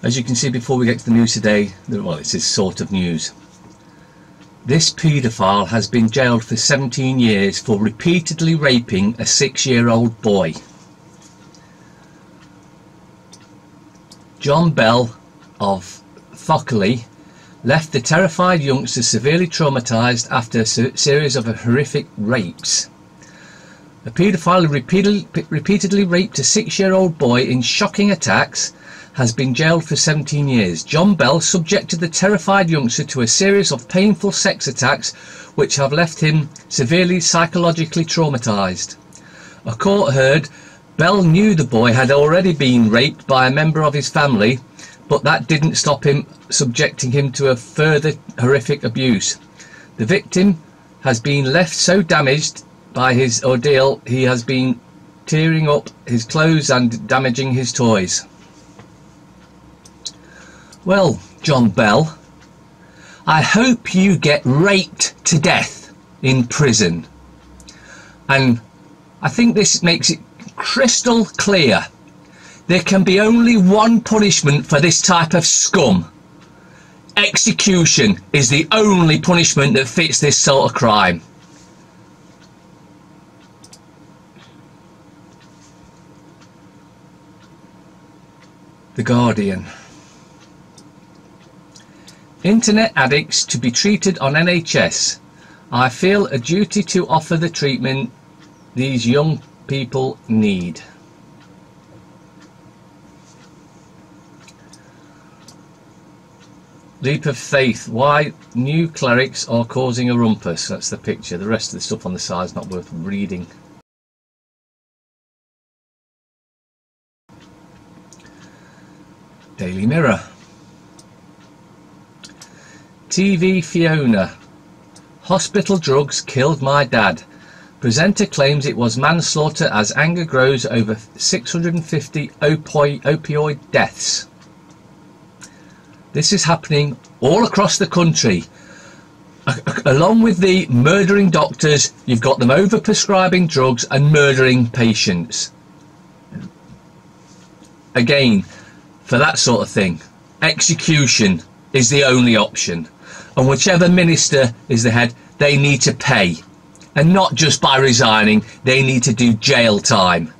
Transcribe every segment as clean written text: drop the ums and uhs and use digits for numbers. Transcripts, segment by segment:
As you can see, before we get to the news today, well, it's this sort of news. This paedophile has been jailed for 17 years for repeatedly raping a 6-year-old boy. John Bell of Thockley left the terrified youngster severely traumatised after a series of horrific rapes. The paedophile who repeatedly raped a 6-year-old boy in shocking attacks has been jailed for 17 years. John Bell subjected the terrified youngster to a series of painful sex attacks which have left him severely psychologically traumatised. A court heard Bell knew the boy had already been raped by a member of his family, but that didn't stop him subjecting him to a further horrific abuse. The victim has been left so damaged by his ordeal he has been tearing up his clothes and damaging his toys. Well, John Bell, I hope you get raped to death in prison. And I think this makes it crystal clear. There can be only one punishment for this type of scum. Execution is the only punishment that fits this sort of crime. The Guardian. Internet addicts to be treated on NHS. I feel a duty to offer the treatment these young people need. Leap of faith. Why new clerics are causing a rumpus. That's the picture. The rest of the stuff on the side is not worth reading. Daily Mirror. TV Fiona. Hospital drugs killed my dad. Presenter claims it was manslaughter as anger grows over 650 opioid deaths. This is happening all across the country. Along with the murdering doctors, you've got them over-prescribing drugs and murdering patients. Again, for that sort of thing, execution is the only option. And whichever minister is the head, they need to pay. And not just by resigning, they need to do jail time.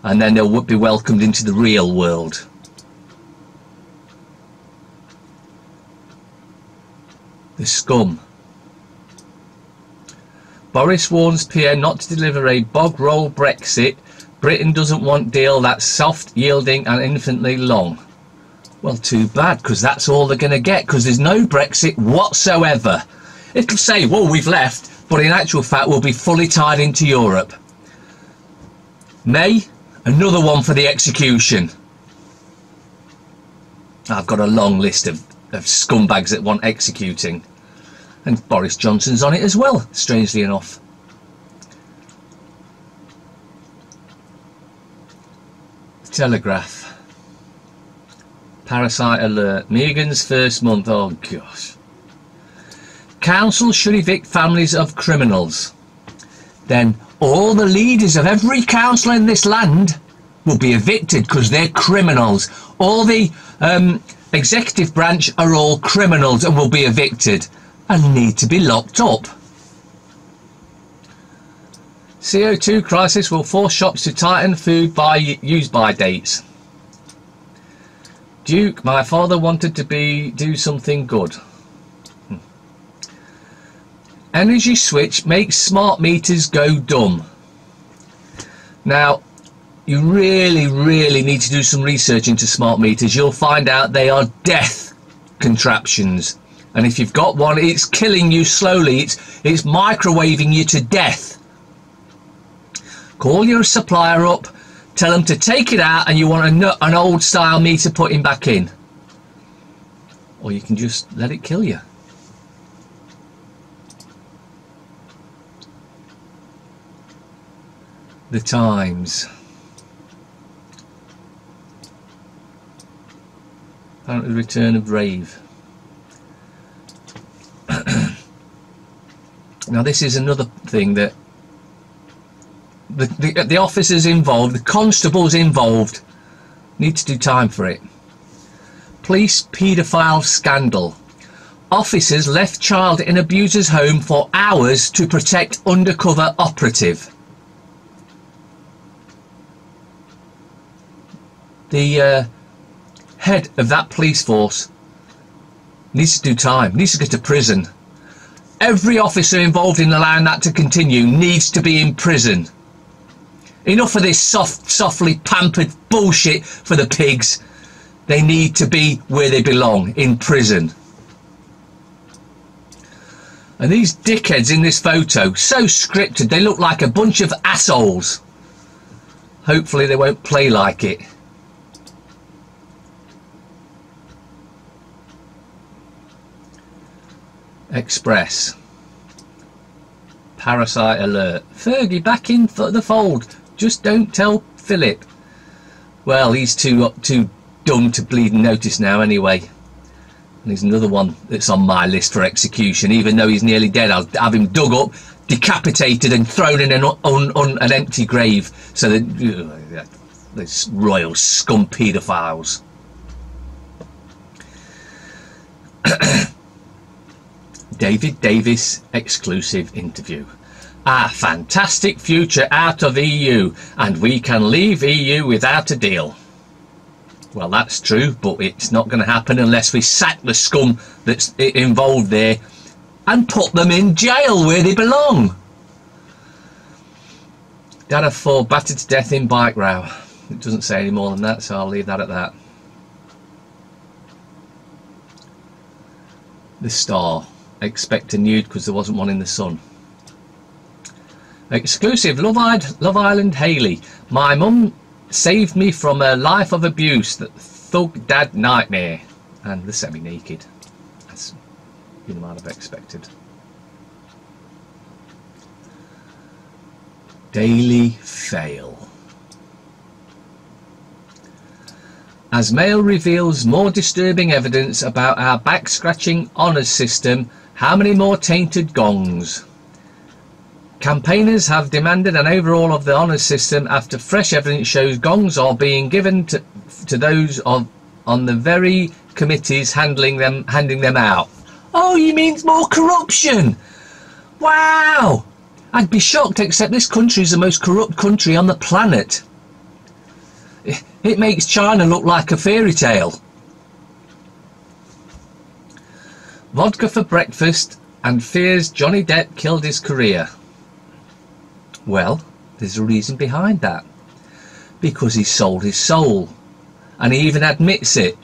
And then they'll be welcomed into the real world. The scum. Boris warns PM not to deliver a bog-roll Brexit. Britain doesn't want deal that's soft, yielding and infinitely long. Well, too bad, because that's all they're going to get, because there's no Brexit whatsoever. It'll say, well, we've left, but in actual fact we'll be fully tied into Europe. May, another one for the execution. I've got a long list of scumbags that want executing. And Boris Johnson's on it as well, strangely enough. The Telegraph. Parasite alert. Megan's first month. Oh gosh. Council should evict families of criminals. Then all the leaders of every council in this land will be evicted because they're criminals. All the executive branch are all criminals and will be evicted and need to be locked up. CO2 crisis will force shops to tighten food use-by dates. Duke, my father wanted to do something good. Energy switch makes smart meters go dumb. Now, you really need to do some research into smart meters. You'll find out they are death contraptions. And if you've got one, it's killing you slowly. It's microwaving you to death. Call your supplier up. Tell them to take it out and you want an old style meter putting back in. Or you can just let it kill you. The Times. Apparently the return of rave. Now this is another thing that the officers involved, the constables involved, need to do time for it. police paedophile scandal. Officers left child in abuser's home for hours to protect undercover operative. The head of that police force needs to do time, needs to go to prison. Every officer involved in allowing that to continue needs to be in prison. Enough of this softly pampered bullshit for the pigs. They need to be where they belong, in prison. And these dickheads in this photo, so scripted, they look like a bunch of assholes. Hopefully they won't play like it. Express. Parasite alert. Fergie back in the fold. Just don't tell Philip. Well, he's too dumb to bleed and notice now anyway. And there's another one that's on my list for execution. Even though he's nearly dead, I'll have him dug up, decapitated and thrown in an empty grave. So that this royal scum paedophiles. David Davis exclusive interview. A fantastic future out of EU, and we can leave EU without a deal. Well, that's true, but it's not going to happen unless we sack the scum that's involved there and put them in jail where they belong. Dad of 4 battered to death in bike row. It doesn't say any more than that, so I'll leave that at that. The Star. Expect a nude because there wasn't one in the Sun. Exclusive. Love Island Hayley. My mum saved me from a life of abuse. That thug dad nightmare. And the semi-naked. That's you might have expected. Daily fail. As Mail reveals more disturbing evidence about our back-scratching honours system, how many more tainted gongs? Campaigners have demanded an overhaul of the honours system after fresh evidence shows gongs are being given to those on the very committees handing them out. Oh, you mean more corruption? Wow! I'd be shocked, except this country is the most corrupt country on the planet. It makes China look like a fairy tale. Vodka for breakfast and fears Johnny Depp killed his career. Well, there's a reason behind that. Because he sold his soul. And he even admits it.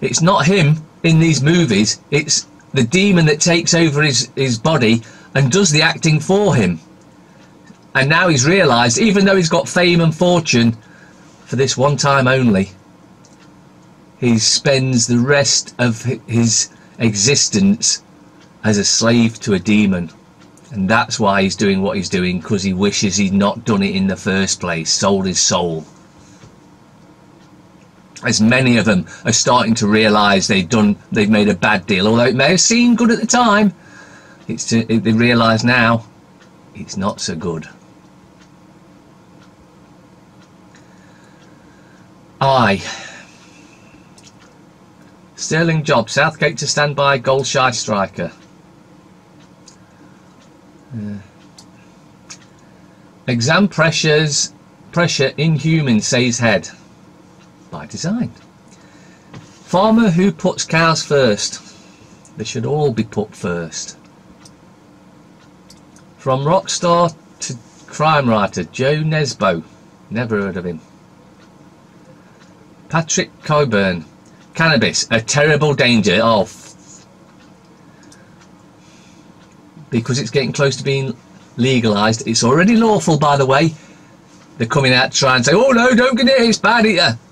It's not him in these movies, it's the demon that takes over his body and does the acting for him. And now he's realised, even though he's got fame and fortune, for this one time only, he spends the rest of his existence as a slave to a demon. And that's why he's doing what he's doing, because he wishes he'd not done it in the first place, sold his soul. As many of them are starting to realise they've made a bad deal, although it may have seemed good at the time. They realise now it's not so good. Sterling job, Southgate to stand by goal shy striker. Exam pressure inhuman, says head. By design. Farmer who puts cows first. They should all be put first. From rock star to crime writer, Joe Nesbo. Never heard of him. Patrick Coburn. Cannabis, a terrible danger. Oh, because it's getting close to being legalised. It's already lawful, by the way. They're coming out to try and say, oh no, don't get it, it's bad.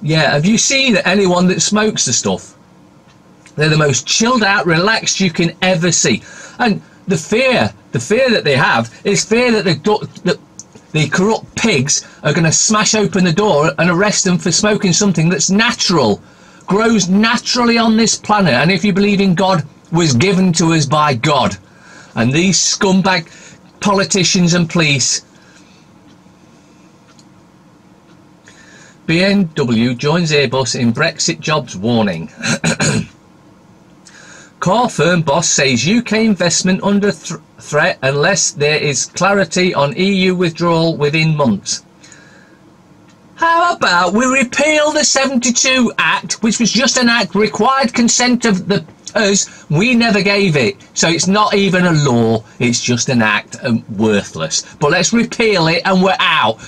Yeah, have you seen anyone that smokes the stuff? They're the most chilled out, relaxed you can ever see. And the fear that they have is fear that the corrupt pigs are going to smash open the door and arrest them for smoking something that's natural, grows naturally on this planet, and if you believe in God, was given to us by God. And these scumbag politicians and police BMW joins Airbus in Brexit jobs warning. Car firm boss says UK investment under threat unless there is clarity on EU withdrawal within months. How about we repeal the 72 Act, which was just an act, required consent of us. We never gave it, so it's not even a law, it's just an act and worthless. But let's repeal it and we're out.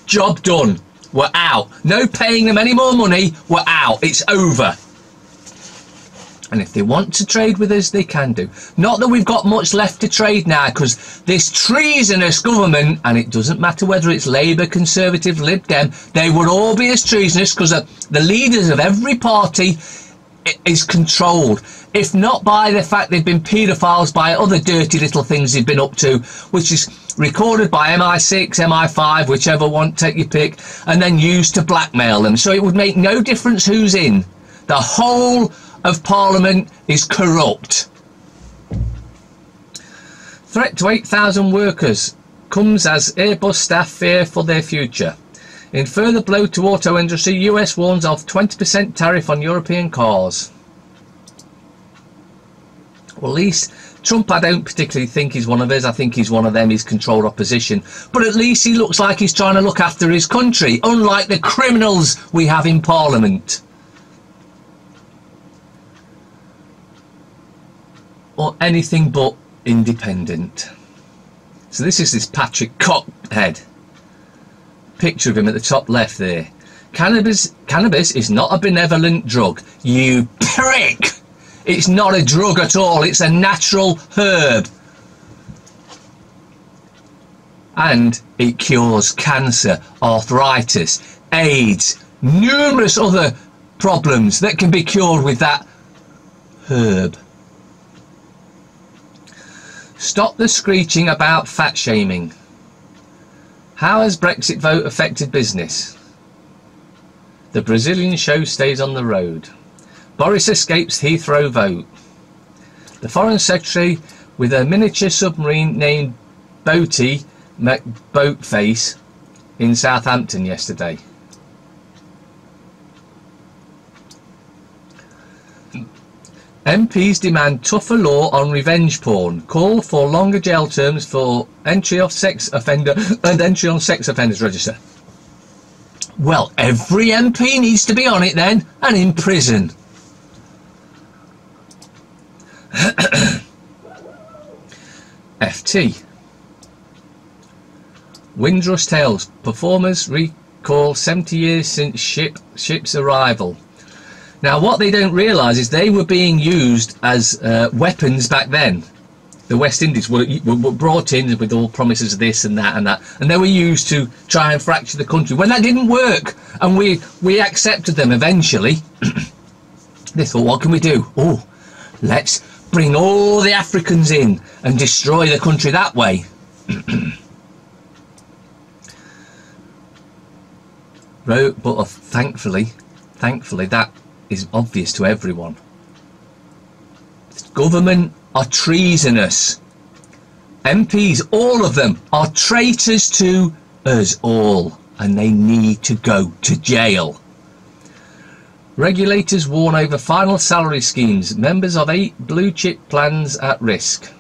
Job done. We're out. No paying them any more money. We're out. It's over. And if they want to trade with us, they can do. Not that we've got much left to trade now, because this treasonous government, and it doesn't matter whether it's Labour, Conservative, Lib Dem, they would all be as treasonous because the leaders of every party is controlled, if not by the fact they've been paedophiles, by other dirty little things they've been up to, which is recorded by MI6, MI5, whichever one, take your pick, and then used to blackmail them. So it would make no difference who's in. The whole of Parliament is corrupt. Threat to 8,000 workers comes as Airbus staff fear for their future. In further blow to auto industry, US warns of 20% tariff on European cars. Well, at least Trump, I don't particularly think he's one of us. I think he's one of them. He's controlled opposition. But at least he looks like he's trying to look after his country, unlike the criminals we have in Parliament. Or anything but independent. So this is this Patrick Cockhead. Picture of him at the top left there. Cannabis is not a benevolent drug. You prick! It's not a drug at all. It's a natural herb. And it cures cancer, arthritis, AIDS, numerous other problems that can be cured with that herb. Stop the screeching about fat shaming. How has Brexit vote affected business? The Brazilian show stays on the road. Boris escapes Heathrow vote. The Foreign Secretary with a miniature submarine named Boaty McBoatface in Southampton yesterday. MPs demand tougher law on revenge porn. Call for longer jail terms for entry of sex offender and entry on sex offenders register. Well, every MP needs to be on it then, and in prison. FT. Windrush Tales. Performers recall 70 years since ship's arrival. Now, what they don't realise is they were being used as weapons back then. The West Indies were brought in with all promises of this and that, and they were used to try and fracture the country. When that didn't work, and we accepted them eventually, they thought, what can we do? Oh, let's bring all the Africans in and destroy the country that way. But thankfully, that is obvious to everyone. The government are treasonous. MPs, all of them, are traitors to us all, and they need to go to jail. Regulators warn over final salary schemes. Members of 8 blue chip plans at risk.